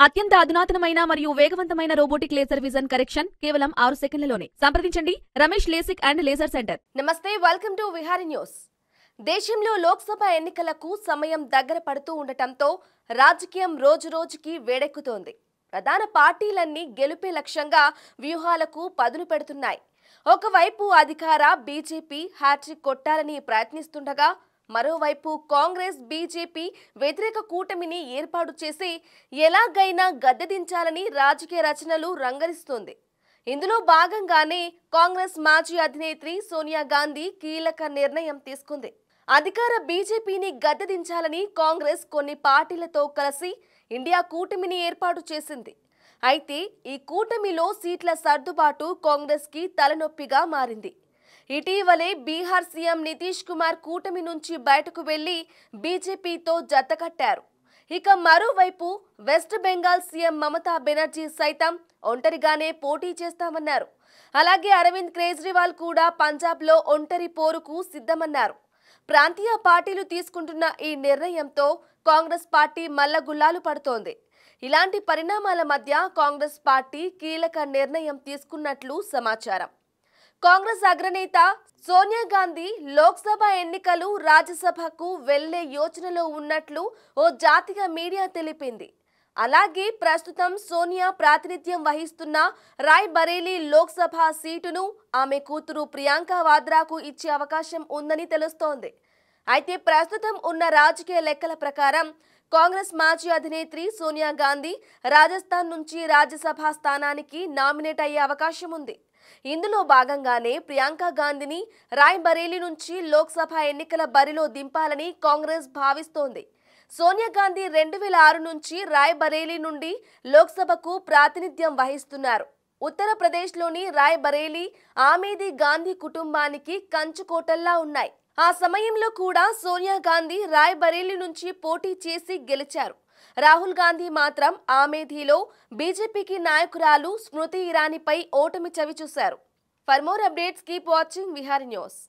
అత్యంత అధునాతనమైన మరియు వేగవంతమైన రోబోటిక్ లేజర్ విజన్ కరెక్షన్ కేవలం 6 సెకన్లలోనే. సంప్రదించండి Ramesh LASIK and laser centre. నమస్తే, వెల్కమ్ టు విహారీ న్యూస్. దేశంలో లోక్సభ ఎన్నికలకు సమయం దగ్గర పడుతూ ఉండటంతో రాజకీయం రోజురోజుకి వేడెక్కుతోంది. ప్రధాన పార్టీలన్నీ గెలుపే లక్ష్యంగా వ్యూహాలకు పదును పెడుతున్నాయి. ఒకవైపు అధికార బీజేపీ హ్యాట్రిక్ కొట్టాలని ప్రయత్నిస్తుండగా, మరోవైపు కాంగ్రెస్ బీజేపీ వ్యతిరేక కూటమిని ఏర్పాటు చేసి ఎలాగైనా గద్దెదించాలని రాజకీయ రచనలు రంగరిస్తోంది. ఇందులో భాగంగానే కాంగ్రెస్ మాజీ అధినేత్రి సోనియా గాంధీ కీలక నిర్ణయం తీసుకుంది. అధికార బీజేపీని గద్దెదించాలని కాంగ్రెస్ కొన్ని పార్టీలతో కలిసి ఇండియా కూటమిని ఏర్పాటు చేసింది. అయితే ఈ కూటమిలో సీట్ల సర్దుబాటు కాంగ్రెస్కి తలనొప్పిగా మారింది. ఇటీవలే బీహార్ సీఎం నితీష్ కుమార్ కూటమి నుంచి బయటకు వెళ్లి బీజేపీతో జతకట్టారు. ఇక మరోవైపు వెస్ట్ బెంగాల్ సీఎం మమతా బెనర్జీ సైతం ఒంటరిగానే పోటీ చేస్తామన్నారు. అలాగే అరవింద్ కేజ్రీవాల్ కూడా పంజాబ్లో ఒంటరి పోరుకు సిద్ధమన్నారు. ప్రాంతీయ పార్టీలు తీసుకుంటున్న ఈ నిర్ణయంతో కాంగ్రెస్ పార్టీ మల్లగుల్లాలు పడుతోంది. ఇలాంటి పరిణామాల మధ్య కాంగ్రెస్ పార్టీ కీలక నిర్ణయం తీసుకున్నట్లు సమాచారం. కాంగ్రెస్ అగ్రనేత సోనియా గాంధీ లోక్సభ ఎన్నికలు రాజ్యసభకు వెళ్లే యోచనలో ఉన్నట్లు ఓ జాతీయ మీడియా తెలిపింది. అలాగే ప్రస్తుతం సోనియా ప్రాతినిధ్యం వహిస్తున్న రాయ్ బరేలీ లోక్సభ సీటును ఆమె కూతురు ప్రియాంక వాద్రాకు ఇచ్చే అవకాశం ఉందని తెలుస్తోంది. అయితే ప్రస్తుతం ఉన్న రాజకీయ లెక్కల ప్రకారం కాంగ్రెస్ మాజీ అధినేత్రి సోనియా గాంధీ రాజస్థాన్ నుంచి రాజ్యసభ స్థానానికి నామినేట్ అయ్యే అవకాశం ఉంది. ఇందులో భాగంగానే ప్రియాంక గాంధీని రాయ్ బరేలీ నుంచి లోక్సభ ఎన్నికల బరిలో దింపాలని కాంగ్రెస్ భావిస్తోంది. సోనియా గాంధీ 2006 నుంచి రాయ్ బరేలీ నుండి లోక్సభకు ప్రాతినిధ్యం వహిస్తున్నారు. ఉత్తరప్రదేశ్లోని రాయ్ బరేలీ ఆమెది గాంధీ కుటుంబానికి కంచుకోటల్లా ఉన్నాయి. ఆ సమయంలో కూడా సోనియా గాంధీ రాయ్ బరేలీ నుంచి పోటీ చేసి గెలిచారు. రాహుల్ గాంధీ మాత్రం ఆమేథీలో బీజేపీకి నాయకురాలు స్మృతి ఇరానీపై ఓటమి చవిచూశారు. For more updates keep watching Vihari news.